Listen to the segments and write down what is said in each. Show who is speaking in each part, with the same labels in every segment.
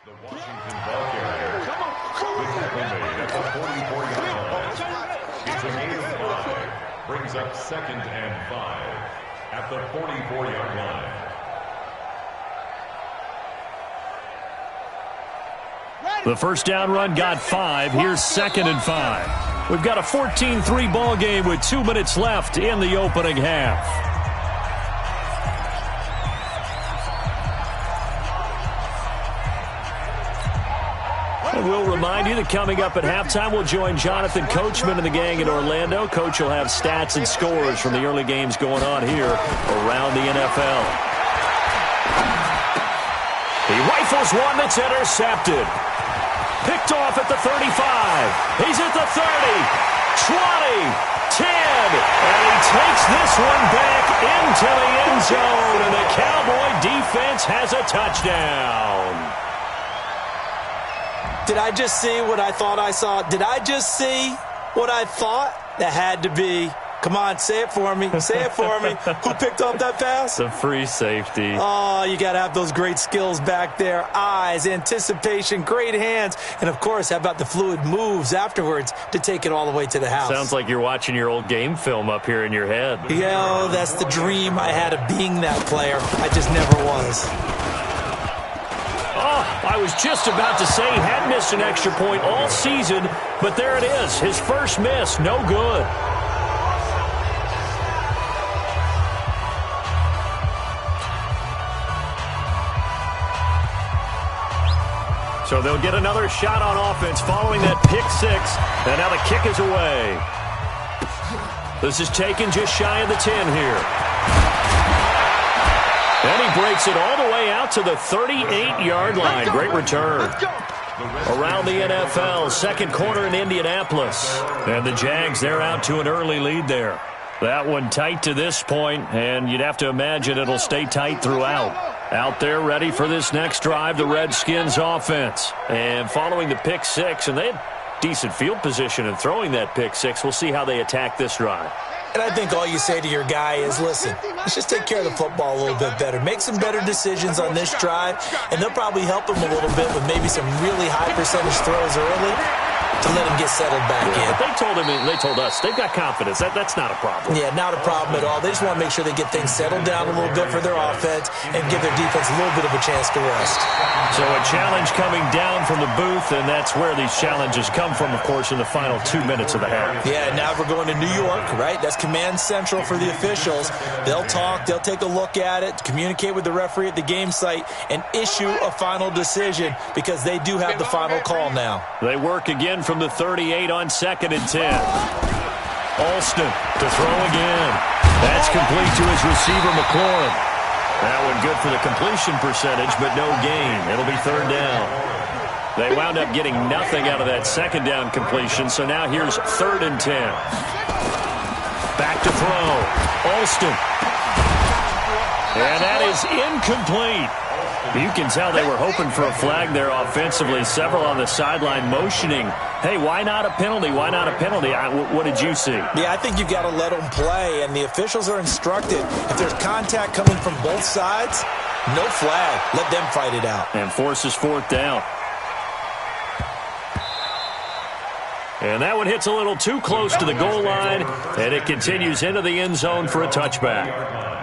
Speaker 1: The Washington ball carrier. The tackle made at the 44-yard line. It's a gain of 5. Brings up 2nd and 5 at the 44-yard line.
Speaker 2: The first down run got 5. Here's 2nd and 5. We've got a 14-3 ball game with 2 minutes left in the opening half. And we'll remind you that coming up at halftime, we'll join Jonathan Coachman and the gang in Orlando. Coach will have stats and scores from the early games going on here around the NFL. He rifles one that's intercepted. Picked off at the 35. He's at the 30, 20, 10, and he takes this one back into the end zone, and the Cowboy defense has a touchdown.
Speaker 3: Did I just see what I thought I saw? Did I just see what I thought? That had to be. Come on, say it for me. Say it for me. Who picked up that pass?
Speaker 2: The free safety.
Speaker 3: Oh, you got to have those great skills back there. Eyes, anticipation, great hands. And, of course, how about the fluid moves afterwards to take it all the way to the house?
Speaker 2: Sounds like you're watching your old game film up here in your head.
Speaker 3: Yeah, that's the dream I had of being that player. I just never was.
Speaker 2: I was just about to say he had missed an extra point all season, but there it is. His first miss, no good. So they'll get another shot on offense following that pick six, and now the kick is away. This is taken just shy of the 10 here. And he breaks it all the way out to the 38-yard line. Great return. Around the NFL, second quarter in Indianapolis. And the Jags, they're out to an early lead there. That one tight to this point, and you'd have to imagine it'll stay tight throughout. Out there ready for this next drive, the Redskins offense. And following the pick six, and they had decent field position in throwing that pick six. We'll see how they attack this drive.
Speaker 3: And I think all you say to your guy is, listen, let's just take care of the football a little bit better. Make some better decisions on this drive, and they'll probably help him a little bit with maybe some really high percentage throws early to let him get settled back in.
Speaker 2: But they told us they've got confidence. That's not a problem.
Speaker 3: Yeah, not a problem at all. They just want to make sure they get things settled down a little bit for their offense and give their defense a little bit of a chance to rest.
Speaker 2: So a challenge coming down from the booth, and that's where these challenges come from, of course, in the final 2 minutes of the half.
Speaker 3: Yeah, now we're going to New York, right? That's command central for the officials. They'll talk, they'll take a look at it, communicate with the referee at the game site, and issue a final decision because they do have the final call now.
Speaker 2: They work again from the 38 on 2nd and 10. Alston to throw again. That's complete to his receiver, McLaurin. That one good for the completion percentage, but no gain. It'll be 3rd down. They wound up getting nothing out of that 2nd down completion, so now here's 3rd and 10. Back to throw. Alston. And that is incomplete. You can tell they were hoping for a flag there offensively. Several on the sideline motioning, hey, why not a penalty? Why not a penalty? What did you see?
Speaker 3: Yeah, I think you've got to let them play, and the officials are instructed. If there's contact coming from both sides, no flag. Let them fight it out.
Speaker 2: And forces 4th down. And that one hits a little too close to the goal line, and it continues into the end zone for a touchback.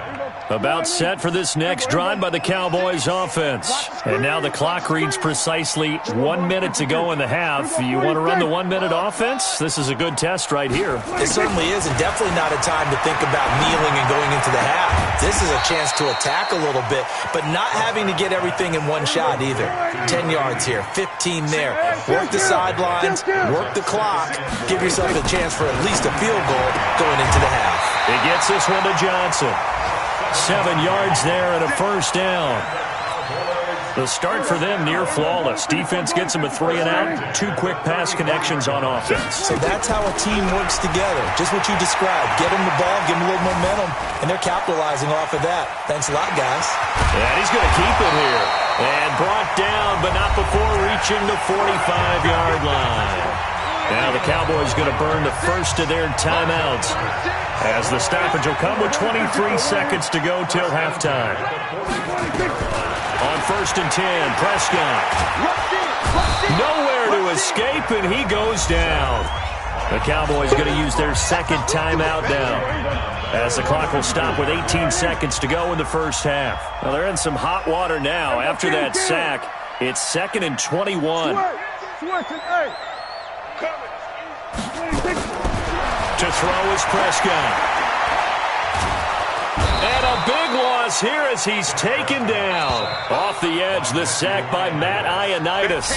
Speaker 2: About set for this next drive by the Cowboys offense. And now the clock reads precisely 1 minute to go in the half. You want to run the 1 minute offense? This is a good test right here.
Speaker 3: It certainly is, and definitely not a time to think about kneeling and going into the half. This is a chance to attack a little bit, but not having to get everything in one shot either. 10 yards here, 15 there. Work the sidelines, work the clock. Give yourself a chance for at least a field goal going into the half.
Speaker 2: He gets this one to Johnson. 7 yards there and a 1st down. The start for them near flawless. Defense gets them a 3 and out. 2 quick pass connections on offense.
Speaker 3: So that's how a team works together. Just what you described. Get them the ball, give them a little momentum, and they're capitalizing off of that. Thanks a lot, guys.
Speaker 2: And he's going to keep it here. And brought down, but not before reaching the 45-yard line. Now the Cowboys going to burn the first of their timeouts as the stoppage will come with 23 seconds to go till halftime. On 1st and 10, Prescott. Nowhere to escape, and he goes down. The Cowboys going to use their second timeout now, as the clock will stop with 18 seconds to go in the first half. Well, they're in some hot water now. After that sack, it's 2nd and 21. To throw is Prescott. And a big loss here as he's taken down. Off the edge, the sack by Matt Ioannidis.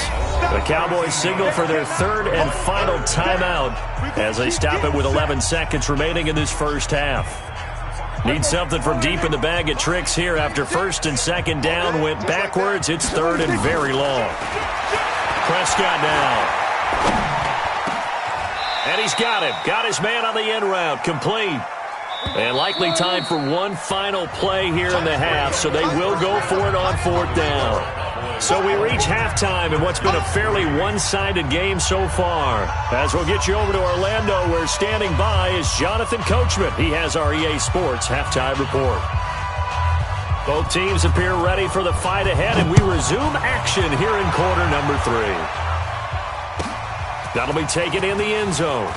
Speaker 2: The Cowboys signal for their 3rd and final timeout as they stop it with 11 seconds remaining in this first half. Need something from deep in the bag of tricks here after 1st and 2nd down went backwards. It's 3rd and very long. Prescott now. And he's got him. Got his man on the end route. Complete. And likely time for one final play here in the half, so they will go for it on 4th down. So we reach halftime in what's been a fairly one-sided game so far. As we'll get you over to Orlando, where standing by is Jonathan Coachman. He has our EA Sports halftime report. Both teams appear ready for the fight ahead, and we resume action here in quarter number 3. That'll be taken in the end zone.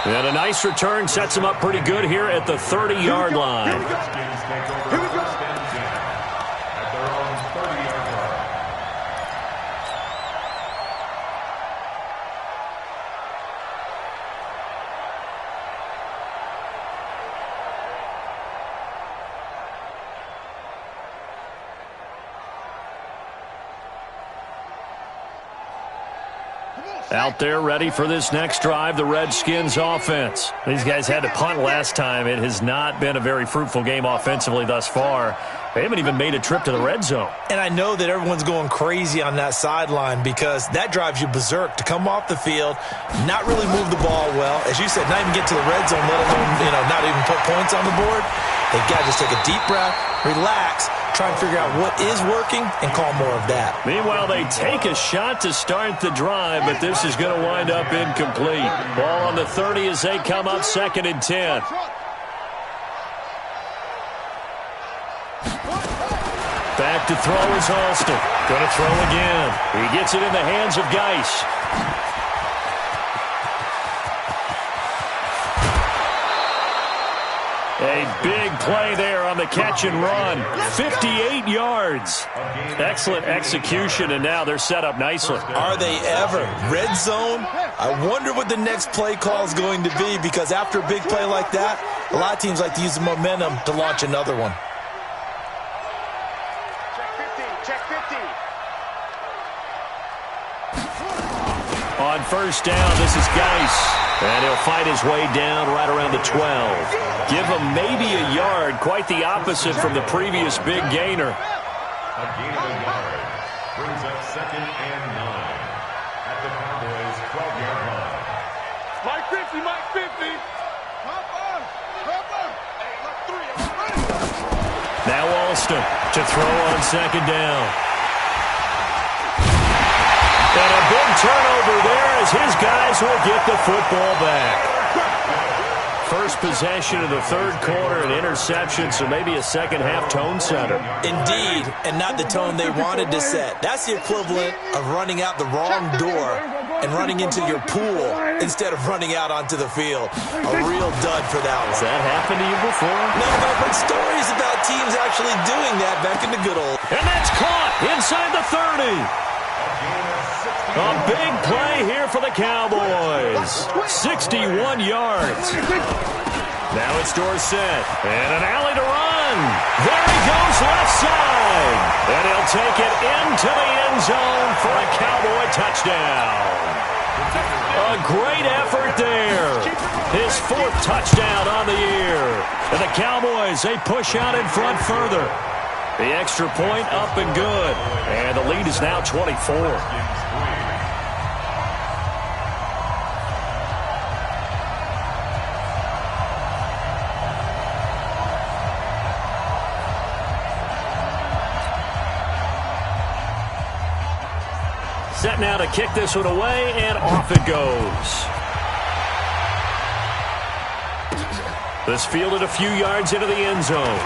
Speaker 2: And a nice return sets him up pretty good here at the 30-yard line. Out there ready for this next drive, the Redskins offense. These guys had to punt last time. It has not been a very fruitful game offensively thus far. They haven't even made a trip to the red zone.
Speaker 3: And I know that everyone's going crazy on that sideline because that drives you berserk to come off the field, not really move the ball well. As you said, not even get to the red zone, let alone, not even put points on the board. They've got to just take a deep breath, relax, try and figure out what is working and call more of that.
Speaker 2: Meanwhile, they take a shot to start the drive, but this is going to wind up incomplete. Ball on the 30 as they come up 2nd and 10. Back to throw is Halston. Going to throw again. He gets it in the hands of Geis. A big play there on the catch and run. 58 yards. Excellent execution, and now they're set up nicely.
Speaker 3: Are they ever? Red zone? I wonder what the next play call is going to be, because after a big play like that, a lot of teams like to use the momentum to launch another one.
Speaker 2: On 1st down, this is Geis. And he'll fight his way down right around the 12. Give him maybe a yard, quite the opposite from the previous big gainer.
Speaker 1: A gain of a yard brings up 2nd and 9 at the Cowboys' 12-yard line.
Speaker 4: Mike 50, Mike 50.
Speaker 2: Now Alston to throw on 2nd down. And a big turnover there as his guys will get the football back. First possession of the 3rd quarter, an interception, so maybe a second-half tone setter.
Speaker 3: Indeed, and not the tone they wanted to set. That's the equivalent of running out the wrong door and running into your pool instead of running out onto the field. A real dud for that one.
Speaker 2: Has that happened to you before?
Speaker 3: No, but I've heard stories about teams actually doing that back in the good old.
Speaker 2: And that's caught inside the 30. A big play here for the Cowboys. 61 yards. Now it's Dorsett. And an alley to run. There he goes left side. And he'll take it into the end zone for a Cowboy touchdown. A great effort there. His 4th touchdown on the year. And the Cowboys, they push out in front further. The extra point up and good. And the lead is now 24. Set now to kick this one away, and off it goes. This fielded a few yards into the end zone.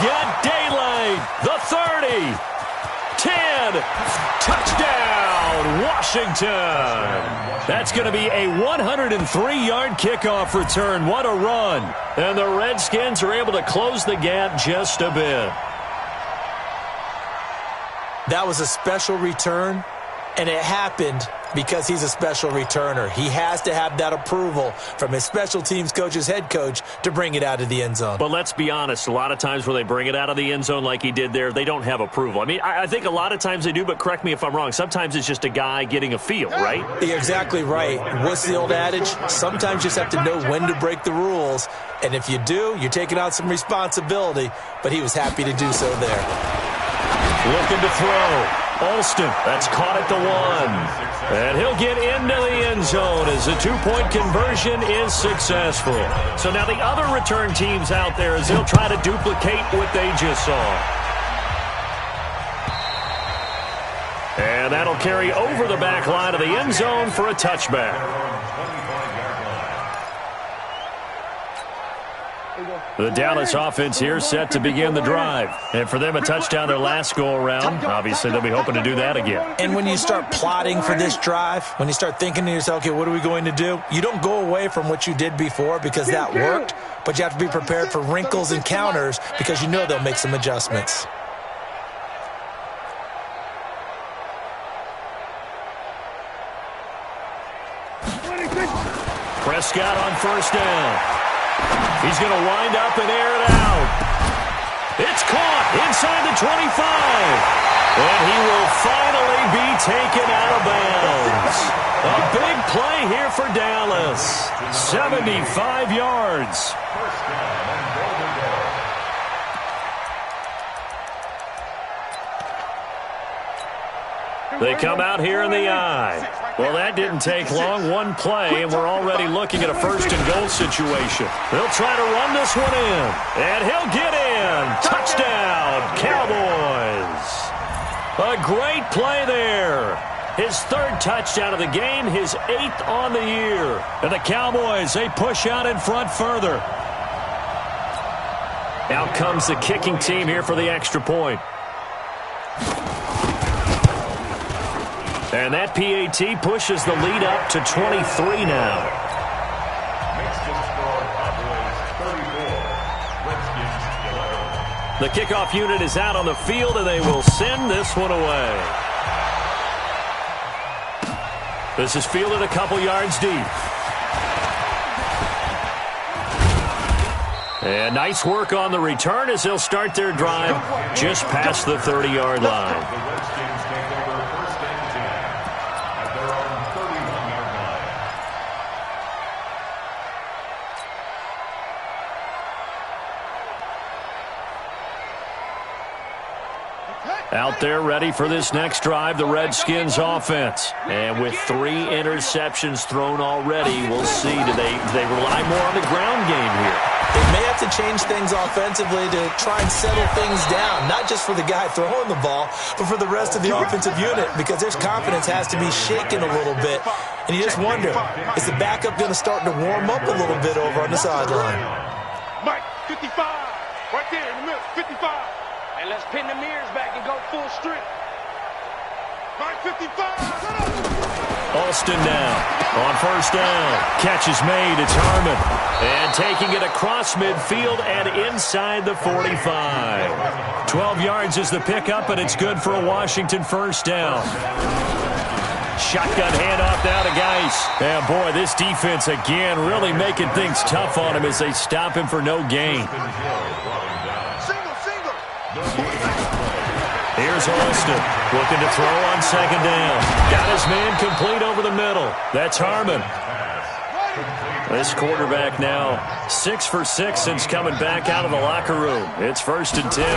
Speaker 2: got daylight. The 30. 10. Touchdown, Washington. That's going to be a 103-yard kickoff return. What a run. And the Redskins are able to close the gap just a bit.
Speaker 3: That was a special return, and it happened because he's a special returner. He has to have that approval from his special teams coach's head coach to bring it out of the end zone.
Speaker 2: But let's be honest, a lot of times when they bring it out of the end zone like he did there, they don't have approval. I mean, I think a lot of times they do, but correct me if I'm wrong. Sometimes it's just a guy getting a feel, right?
Speaker 3: You're exactly right. What's the old adage? Sometimes you just have to know when to break the rules. And if you do, you're taking on some responsibility. But he was happy to do so there.
Speaker 2: Looking to throw. Alston, that's caught at the 1. And he'll get into the end zone as the two-point conversion is successful. So now the other return teams out there as they'll try to duplicate what they just saw. And that'll carry over the back line of the end zone for a touchback. The Dallas offense here set to begin the drive. And for them, a touchdown their last go-around. Obviously, they'll be hoping to do that again.
Speaker 3: And when you start plotting for this drive, when you start thinking to yourself, okay, what are we going to do? You don't go away from what you did before because that worked, but you have to be prepared for wrinkles and counters because you know they'll make some adjustments.
Speaker 2: Prescott on first down. He's going to wind up and air it out. It's caught inside the 25. And he will finally be taken out of bounds. A big play here for Dallas. 75 yards. They come out here in the eye. Well, that didn't take long. One play, and we're already looking at a first-and-goal situation. They'll try to run this one in, and he'll get in. Touchdown, Cowboys. A great play there. His third touchdown of the game, his 8th on the year. And the Cowboys, they push out in front further. Out comes the kicking team here for the extra point. And that PAT pushes the lead up to 23 now. The kickoff unit is out on the field, and they will send this one away. This is fielded a couple yards deep. And nice work on the return as they'll start their drive just past the 30-yard line. Out there ready for this next drive, the Redskins offense. And with 3 interceptions thrown already, we'll see. Do they rely more on the ground game here?
Speaker 3: They may have to change things offensively to try and settle things down, not just for the guy throwing the ball, but for the rest of the offensive unit, because their confidence has to be shaken a little bit. And you just wonder, is the backup going to start to warm up a little bit over on the sideline?
Speaker 4: Mike, 55, right there in the middle, 55. And let's pin the mirrors back and go full strength. Mike, 55.
Speaker 2: Alston now on first down. Catch is made. It's Harmon. And taking it across midfield and inside the 45. 12 yards is the pickup, and it's good for a Washington first down. Shotgun handoff now to Geis. And boy, this defense again really making things tough on him as they stop him for no gain. Here's Alston looking to throw on second down. Got his man complete over the middle. That's Harmon. This quarterback now 6 for 6 since coming back out of the locker room. It's 1st and 10.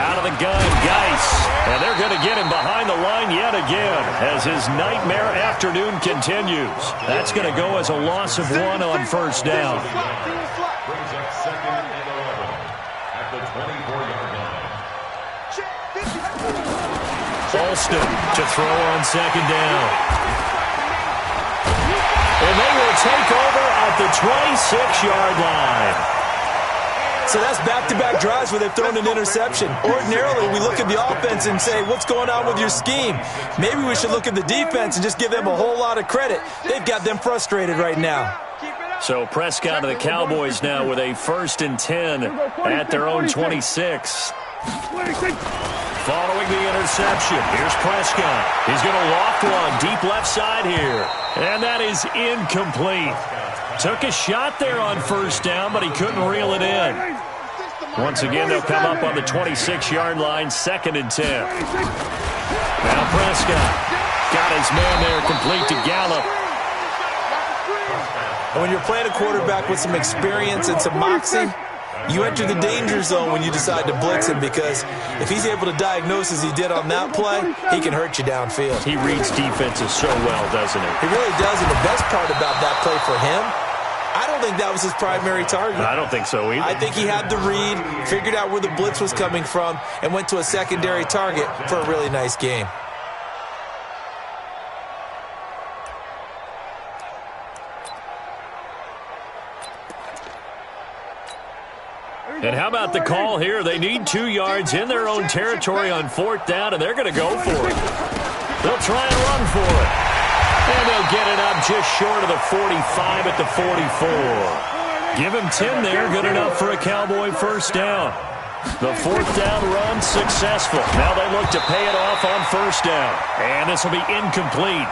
Speaker 2: Out of the gun, Geis. And they're going to get him behind the line yet again as his nightmare afternoon continues. That's going to go as a loss of 1 on first down.
Speaker 1: Brings up 2nd and 11 at the 24-yard line.
Speaker 2: Alston to throw on second down. And they will take over at the 26-yard line.
Speaker 3: So that's back-to-back drives where they've thrown an interception. Ordinarily, we look at the offense and say, what's going on with your scheme? Maybe we should look at the defense and just give them a whole lot of credit. They've got them frustrated right now.
Speaker 2: So Prescott of the Cowboys now with a 1st and 10 at their own 26. Following the interception, here's Prescott. He's going to loft one deep left side here. And that is incomplete. Took a shot there on 1st down, but he couldn't reel it in. Once again, they'll come up on the 26-yard line, 2nd and 10. Now Prescott got his man there, complete to Gallup.
Speaker 3: And when you're playing a quarterback with some experience and some moxie, you enter the danger zone when you decide to blitz him, because if he's able to diagnose as he did on that play, he can hurt you downfield.
Speaker 2: He reads defenses so well, doesn't he?
Speaker 3: He really does, and the best part about that play for him, I don't think that was his primary target.
Speaker 2: I don't think so either.
Speaker 3: I think he had the read, figured out where the blitz was coming from, and went to a secondary target for a really nice game.
Speaker 2: And how about the call here? They need 2 yards in their own territory on 4th down, and they're going to go for it. They'll try and run for it. And they'll get it up just short of the 45 at the 44. Give him 10 there, good enough for a Cowboy 1st down. The 4th down run successful. Now they look to pay it off on 1st down. And this will be incomplete.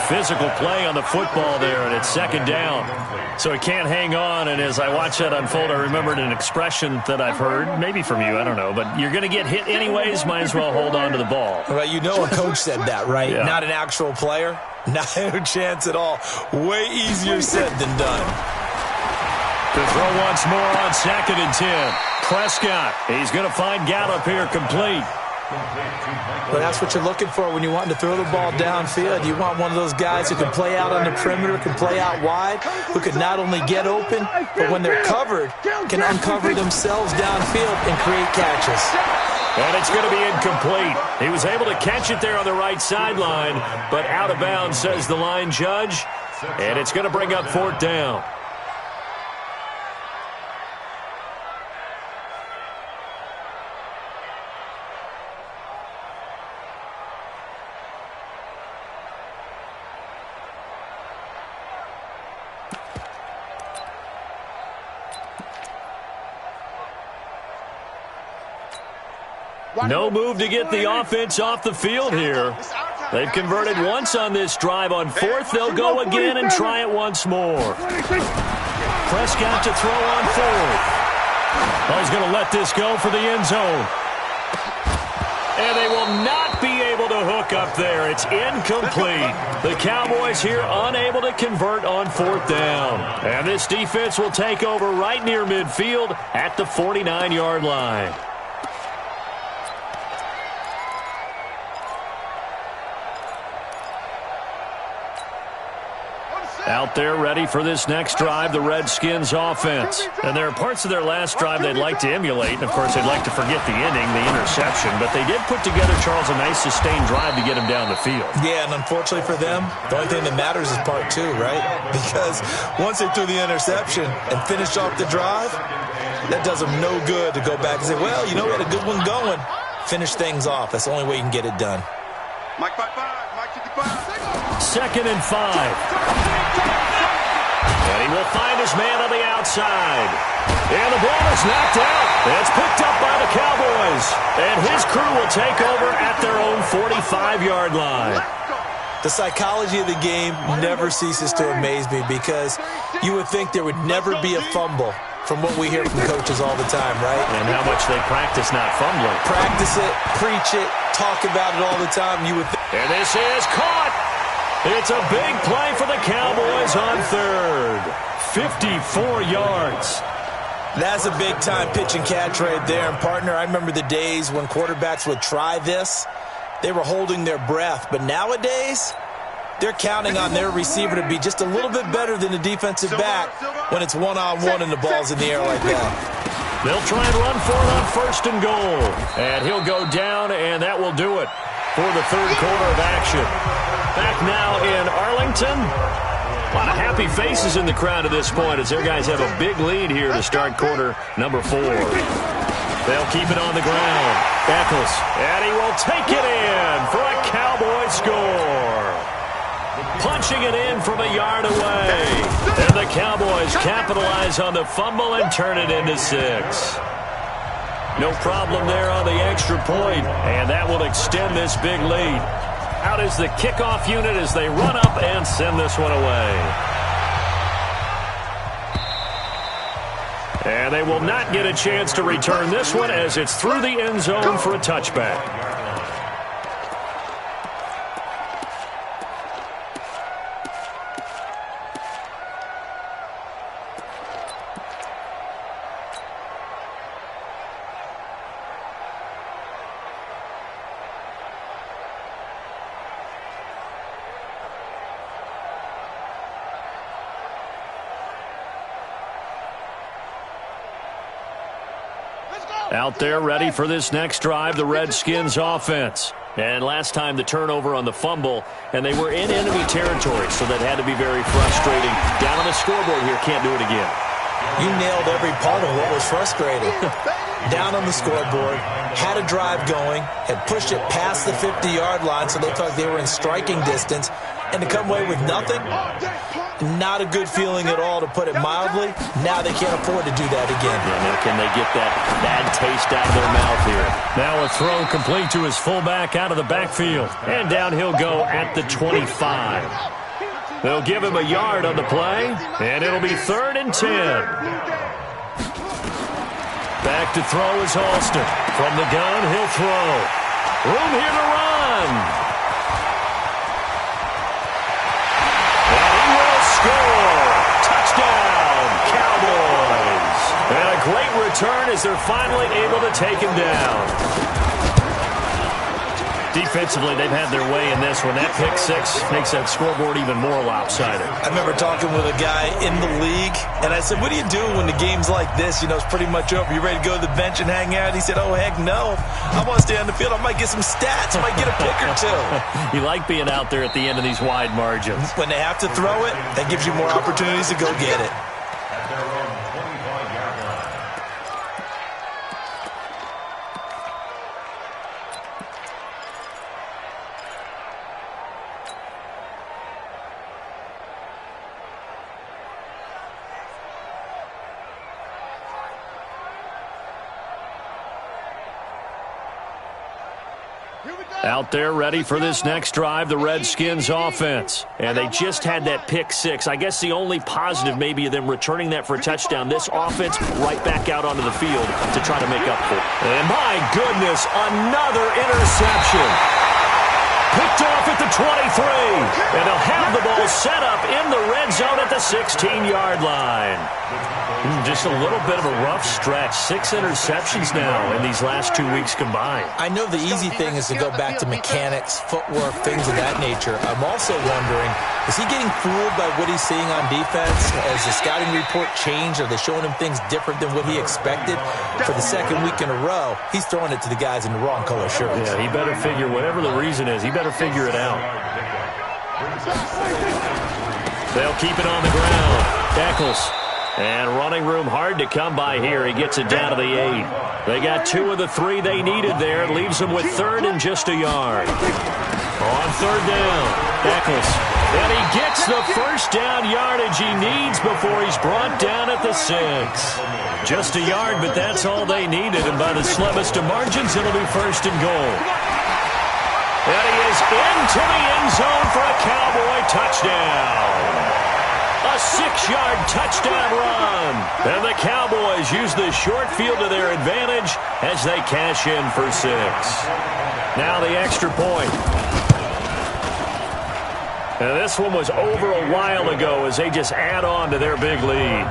Speaker 2: Physical play on the football there, and it's 2nd down. So he can't hang on, and as I watch that unfold, I remembered an expression that I've heard, maybe from you, I don't know, but you're going to get hit anyways, might as well hold on to the ball.
Speaker 3: Well, you know a coach said that, right?
Speaker 2: Yeah.
Speaker 3: Not an actual player. Not a chance at all. Way easier said than done.
Speaker 2: To throw once more on 2nd and 10. Prescott, he's going to find Gallup here complete.
Speaker 3: Well, that's what you're looking for when you want to throw the ball downfield. You want one of those guys who can play out on the perimeter, can play out wide, who can not only get open, but when they're covered, can uncover themselves downfield and create catches.
Speaker 2: And it's going to be incomplete. He was able to catch it there on the right sideline, but out of bounds, says the line judge. And it's going to bring up 4th down. No move to get the offense off the field here. They've converted once on this drive. On 4th, they'll go again and try it once more. Prescott to throw on 4th. Oh, he's going to let this go for the end zone. And they will not be able to hook up there. It's incomplete. The Cowboys here unable to convert on 4th down. And this defense will take over right near midfield at the 49-yard line. Out there ready for this next drive, the Redskins offense. And there are parts of their last drive they'd like to emulate. And, of course, they'd like to forget the ending, the interception. But they did put together, Charles, a nice sustained drive to get him down the field.
Speaker 3: Yeah, and unfortunately for them, the only thing that matters is part 2, right? Because once they threw the interception and finished off the drive, that does them no good to go back and say, well, you know, we had a good one going. Finish things off. That's the only way you can get it done.
Speaker 4: Mike 55, Mike 55.
Speaker 2: 2nd and 5. And he will find his man on the outside. And the ball is knocked out. It's picked up by the Cowboys. And his crew will take over at their own 45-yard line.
Speaker 3: The psychology of the game never ceases to amaze me, because you would think there would never be a fumble from what we hear from coaches all the time, right?
Speaker 2: And how much they practice not fumbling.
Speaker 3: Practice it, preach it, talk about it all the time. You would.
Speaker 2: And this is caught. It's a big play for the Cowboys on 3rd. 54 yards.
Speaker 3: That's a big-time pitch and catch right there. And, partner, I remember the days when quarterbacks would try this. They were holding their breath. But nowadays, they're counting on their receiver to be just a little bit better than the defensive back when it's one-on-one and the ball's in the air like that.
Speaker 2: They'll try and run for it on 1st and goal. And he'll go down, and that will do it for the 3rd quarter of action. Back now in Arlington, A lot of happy faces in the crowd at this point as their guys have a big lead here to start quarter number 4. They'll keep it on the ground. Eccles, and he will take it in for a Cowboy score. Punching it in from a yard away. And the Cowboys capitalize on the fumble and turn it into 6. No problem there on the extra point, and that will extend this big lead. Out is the kickoff unit as they run up and send this one away. And they will not get a chance to return this one as it's through the end zone for a touchback. Out there ready for this next drive, the Redskins offense. And last time the turnover on the fumble, and they were in enemy territory, so that had to be very frustrating. Down on the scoreboard here, can't do it again.
Speaker 3: You nailed every part of what was frustrating. Down on the scoreboard, had a drive going, had pushed it past the 50-yard line so they thought they were in striking distance, and to come away with nothing, not a good feeling at all, to put it mildly. Now they can't afford to do that again.
Speaker 2: Yeah, now can they get that bad taste out of their mouth here? Now a throw complete to his fullback out of the backfield. And down he'll go at the 25. They'll give him a yard on the play, and it'll be 3rd and 10. Back to throw is Alston. From the gun, he'll throw. Room here to run. And he will score. Touchdown, Cowboys. And a great return as they're finally able to take him down. Defensively, they've had their way in this one. That pick 6 makes that scoreboard even more lopsided.
Speaker 3: I remember talking with a guy in the league, and I said, what do you do when the game's like this? You know, it's pretty much over. You ready to go to the bench and hang out? He said, oh, heck no. I want to stay on the field. I might get some stats. I might get a pick or two.
Speaker 2: You like being out there at the end of these wide margins.
Speaker 3: When they have to throw it, that gives you more opportunities to go get it.
Speaker 1: At their own 25-yard line.
Speaker 2: Out there ready for this next drive, the Redskins offense. And they just had that pick 6. I guess the only positive maybe of them returning that for a touchdown. This offense right back out onto the field to try to make up for it. And my goodness, another interception. Picked off at the 23. And they'll have the ball set up in the red zone at the 16-yard line. Just a little bit of a rough stretch. 6 interceptions now in these last 2 weeks combined.
Speaker 3: I know the easy thing is to go back to mechanics, footwork, things of that nature. I'm also wondering, is he getting fooled by what he's seeing on defense? Has the scouting report changed? Are they showing him things different than what he expected? For the second week in a row, he's throwing it to the guys in the wrong color shirts.
Speaker 2: Yeah, he better figure, whatever the reason is, he better figure it out. They'll keep it on the ground. Eccles. And running room hard to come by here. He gets it down to the 8. They got 2 of the 3 they needed there. Leaves them with 3rd and just a yard. On 3rd down, Eccles. And he gets the first down yardage he needs before he's brought down at the 6. Just a yard, but that's all they needed. And by the slimmest of margins, it'll be 1st and goal. And he is into the end zone for a Cowboy touchdown. A 6-yard touchdown run. And the Cowboys use the short field to their advantage as they cash in for 6. Now the extra point. And this one was over a while ago as they just add on to their big lead.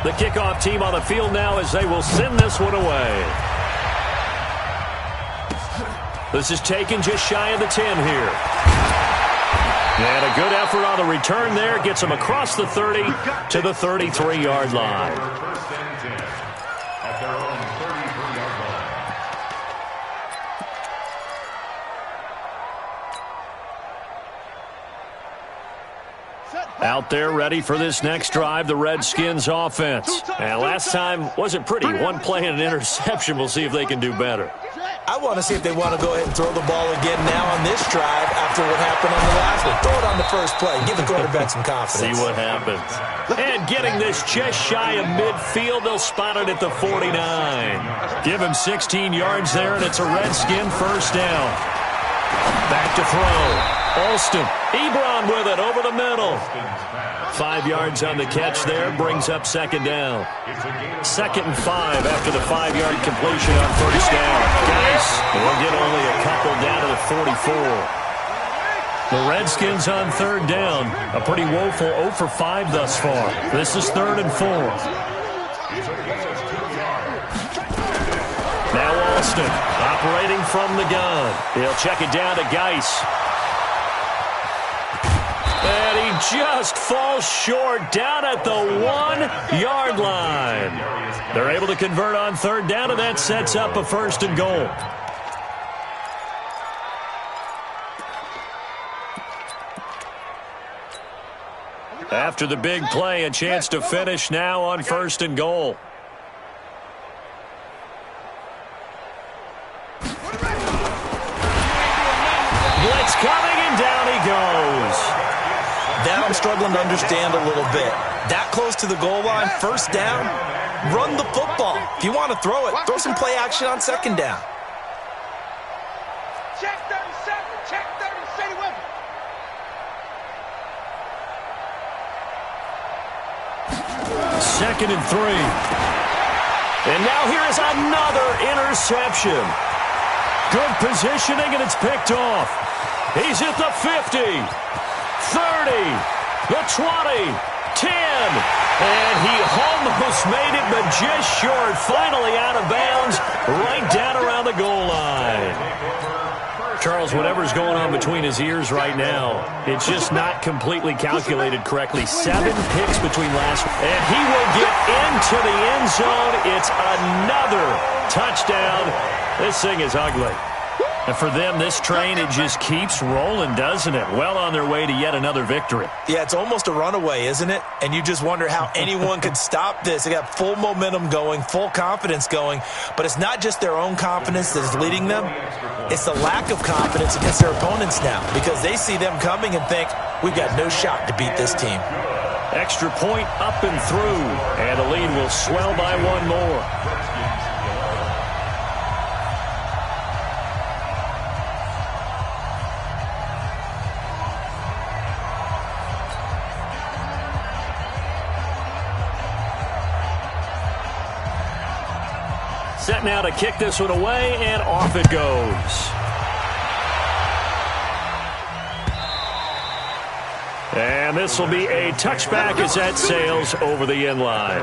Speaker 2: The kickoff team on the field now as they will send this one away. This is taken just shy of the 10 here. And a good effort on the return there. Gets him across the 30 to the 33-yard line.
Speaker 1: First and 10 at their own 33-yard line.
Speaker 2: Out there ready for this next drive, the Redskins offense. And last time wasn't pretty. One play and an interception. We'll see if they can do better.
Speaker 3: I want to see if they want to go ahead and throw the ball again now on this drive after what happened on the last one. Throw it on the first play. Give the quarterback some confidence.
Speaker 2: See what happens. And getting this just shy of midfield, they'll spot it at the 49. Give him 16 yards there, and it's a Redskin first down. Back to throw. Alston, Ebron with it over the middle. 5 yards on the catch there, brings up second down. 2nd and 5 after the 5-yard completion on first down. Guys, will get only a couple down to the 44. The Redskins on third down. A pretty woeful 0 for 5 thus far. This is 3rd and 4. Now Alston operating from the gun. He'll check it down to Geis. And he just falls short down at the 1-yard line. They're able to convert on third down, and that sets up a 1st and goal. After the big play, a chance to finish now on 1st and goal. Blitz coming, and down he goes.
Speaker 3: That I'm struggling to understand a little bit. That close to the goal line, first down, run the football. If you want to throw it, throw some play action on second down.
Speaker 4: Check 37, check 30, stay with me.
Speaker 2: 2nd and 3. And now here is another interception. Good positioning, and it's picked off. He's at the 50, 30, the 20, 10. And he almost made it, but just short. Finally out of bounds, right down around the goal line. Charles, whatever's going on between his ears right now, it's just not completely calculated correctly. 7 picks between last. And he will get into the end zone. It's another touchdown. This thing is ugly. And for them, this train, it just keeps rolling, doesn't it? Well on their way to yet another victory.
Speaker 3: Yeah, it's almost a runaway, isn't it? And you just wonder how anyone could stop this. They got full momentum going, full confidence going. But it's not just their own confidence that is leading them. It's the lack of confidence against their opponents now, because they see them coming and think, we've got no shot to beat this team.
Speaker 2: Extra point up and through. And the lead will swell by 1 more. Set now to kick this one away, and off it goes. And this will be a touchback as that sails over the end line.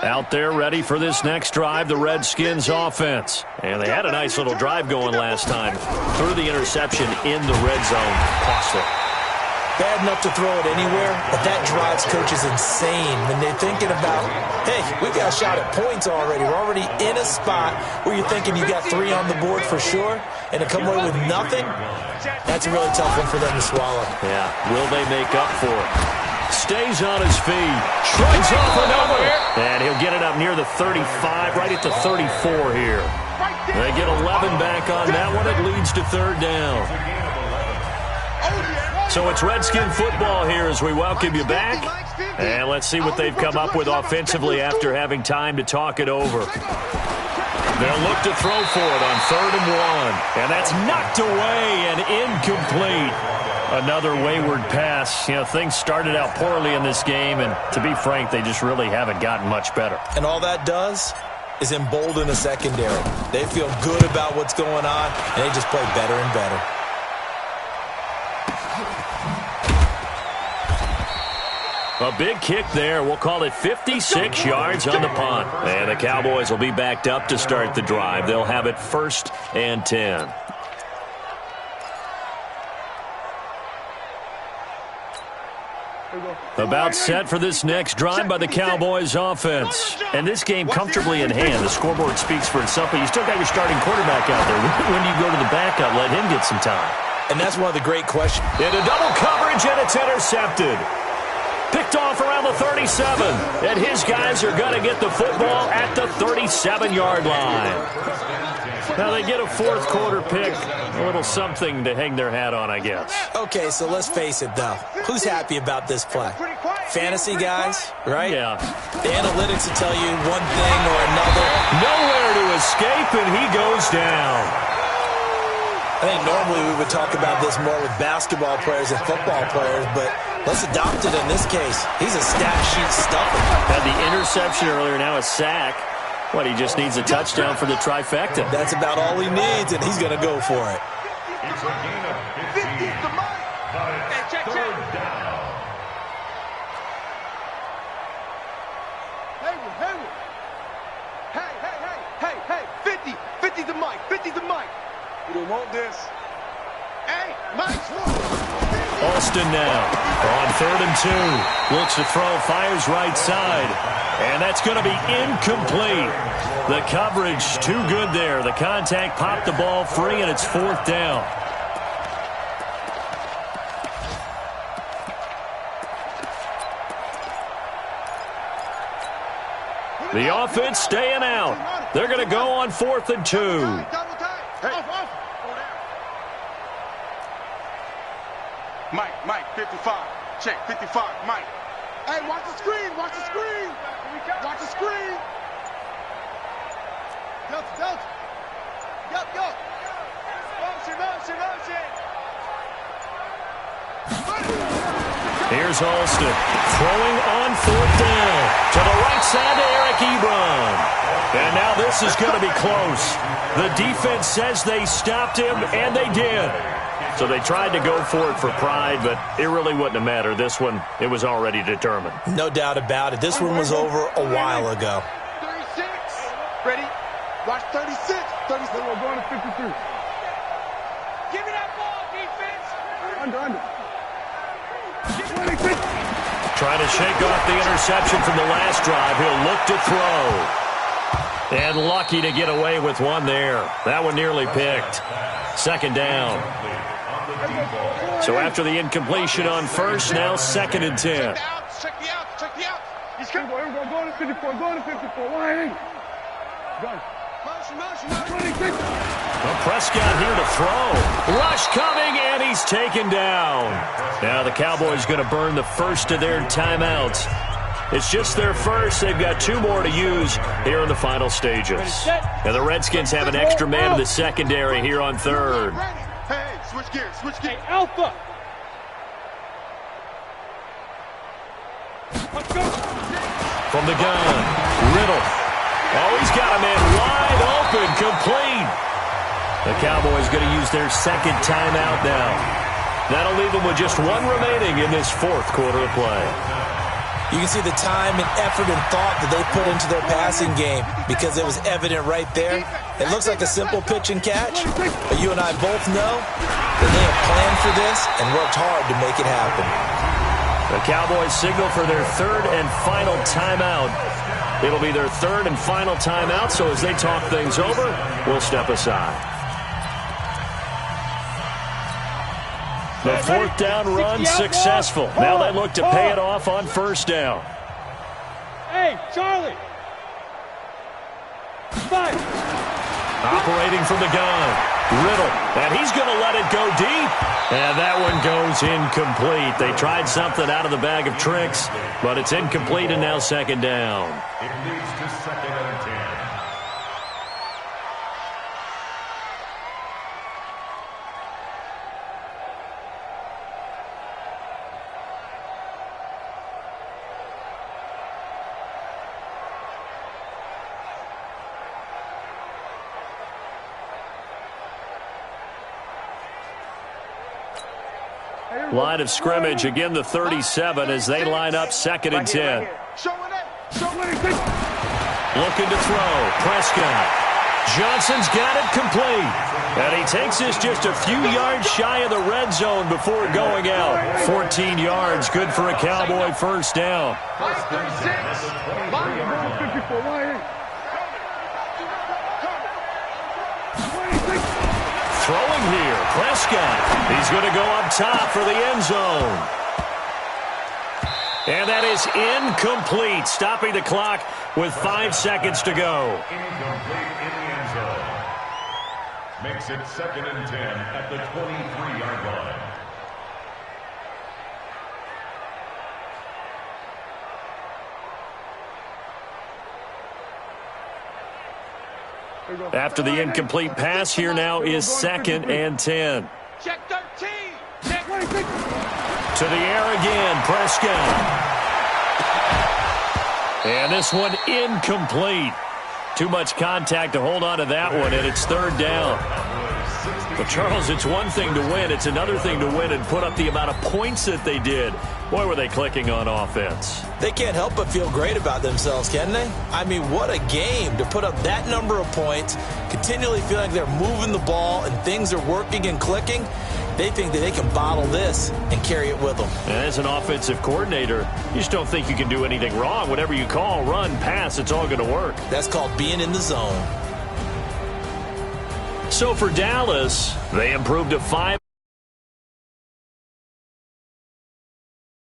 Speaker 2: Out there ready for this next drive, the Redskins offense. And they had a nice little drive going last time. Threw the interception in the red zone. Costly.
Speaker 3: Bad enough to throw it anywhere, but that drives coaches insane when they're thinking about, hey, we got a shot at points already. We're already in a spot where you're thinking you got 3 on the board for sure, and to come away with nothing, that's a really tough one for them to swallow.
Speaker 2: Yeah, will they make up for it? Stays on his feet, shrugs off another, and he'll get it up near the 35, right at the 34 here. They get 11 back on that one. It leads to third down. So it's Redskin football here as we welcome you back. And let's see what they've come up with offensively after having time to talk it over. They'll look to throw for it on 3rd and 1. And that's knocked away and incomplete. Another wayward pass. You know, things started out poorly in this game, and to be frank, they just really haven't gotten much better.
Speaker 3: And all that does is embolden the secondary. They feel good about what's going on, and they just play better and better.
Speaker 2: A big kick there. We'll call it 56 yards on the punt. And the Cowboys will be backed up to start the drive. They'll have it 1st and 10. About set for this next drive by the Cowboys offense. And this game comfortably in hand. The scoreboard speaks for itself, but you still got your starting quarterback out there. When do you go to the backup? Let him get some time.
Speaker 3: And that's one of the great questions.
Speaker 2: Into double coverage, and it's intercepted. Picked off around the 37. And his guys are going to get the football at the 37-yard line. Now they get a 4th quarter pick. A little something to hang their hat on, I guess.
Speaker 3: Okay, so let's face it, though. Who's happy about this play? Fantasy guys, right?
Speaker 2: Yeah.
Speaker 3: The analytics will tell you one thing or another.
Speaker 2: Nowhere to escape, and he goes down.
Speaker 3: I think normally we would talk about this more with basketball players and football players, but let's adopt it in this case. He's a stat sheet stuffer.
Speaker 2: Had the interception earlier, now a sack. What, he just needs a touchdown for the trifecta.
Speaker 3: That's about all he needs, and he's going to go for it.
Speaker 1: It's a gain of 15. But it's 3rd down.
Speaker 4: Hey, 50. 50's the mic. 50's the mic. We don't want this. Hey, Mike.
Speaker 2: Alston now on 3rd and 2. Looks to throw, fires right side. And that's going to be incomplete. The coverage too good there. The contact popped the ball free, and it's 4th down. The offense staying out. They're going to go on 4th and 2.
Speaker 4: Mike, 55. Check, 55, Mike. Hey, watch the screen, watch the screen. Watch the screen. Delta. Yup. Motion.
Speaker 2: Here's Alston throwing on 4th down to the right side to Eric Ebron. And now this is going to be close. The defense says they stopped him, and they did. So they tried to go for it for pride, but it really wouldn't have mattered. This one, it was already determined.
Speaker 3: No doubt about it. This one was over a while ago.
Speaker 4: 36. Ready? Watch 36. 36. We're going to 53. Give me that ball, defense. Under.
Speaker 2: Trying to shake off the interception from the last drive. He'll look to throw. And lucky to get away with one there. That one nearly picked. 2nd down. So after the incompletion on 1st, now 2nd and 10.
Speaker 4: Check the out. He's coming. Go to 54. Why? Go. Motion.
Speaker 2: Prescott here to throw. Rush coming, and he's taken down. Now the Cowboys going to burn the first of their timeouts. It's just their first. They've got 2 more to use here in the final stages. And the Redskins have an extra man in the secondary here on 3rd.
Speaker 4: Hey, switch gears. Hey, Alpha. Let's go.
Speaker 2: From the gun, Riddle. Oh, he's got a man wide open, complete. The Cowboys going to use their 2nd timeout now. That'll leave them with just 1 remaining in this 4th quarter of play.
Speaker 3: You can see the time and effort and thought that they put into their passing game because it was evident right there. It looks like a simple pitch and catch, but you and I both know that they have planned for this and worked hard to make it happen.
Speaker 2: The Cowboys signal for their 3rd and final timeout. It'll be their 3rd and final timeout, so as they talk things over, we'll step aside. The 4th down run successful. Now they look to pay it off on 1st down.
Speaker 4: Hey, Charlie. 5.
Speaker 2: Operating from the gun, Riddle, and he's going to let it go deep. And that one goes incomplete. They tried something out of the bag of tricks, but it's incomplete and now 2nd down.
Speaker 1: It leads to 2nd and 10.
Speaker 2: Line of scrimmage, again the 37 as they line up 2nd and 10. Looking to throw. Prescott. Johnson's got it complete. And he takes this just a few yards shy of the red zone before going out. 14 yards, good for a Cowboy first down. Throwing here, Prescott. He's going to go up top for the end zone. And that is incomplete, stopping the clock with 5 seconds to go.
Speaker 1: Incomplete in the end zone. Makes it 2nd and 10 at the 23-yard line.
Speaker 2: After the incomplete pass, here now is 2nd and 10.
Speaker 4: Check 13. Check.
Speaker 2: To the air again, Prescott. And this one incomplete. Too much contact to hold on to that one, and it's 3rd down. But, Charles, it's one thing to win. It's another thing to win and put up the amount of points that they did. Boy, were they clicking on offense.
Speaker 3: They can't help but feel great about themselves, can they? I mean, what a game to put up that number of points, continually feel like they're moving the ball and things are working and clicking. They think that they can bottle this and carry it with them.
Speaker 2: And as an offensive coordinator, you just don't think you can do anything wrong. Whatever you call, run, pass, it's all going to work.
Speaker 3: That's called being in the zone.
Speaker 2: So for Dallas, they improved to 5.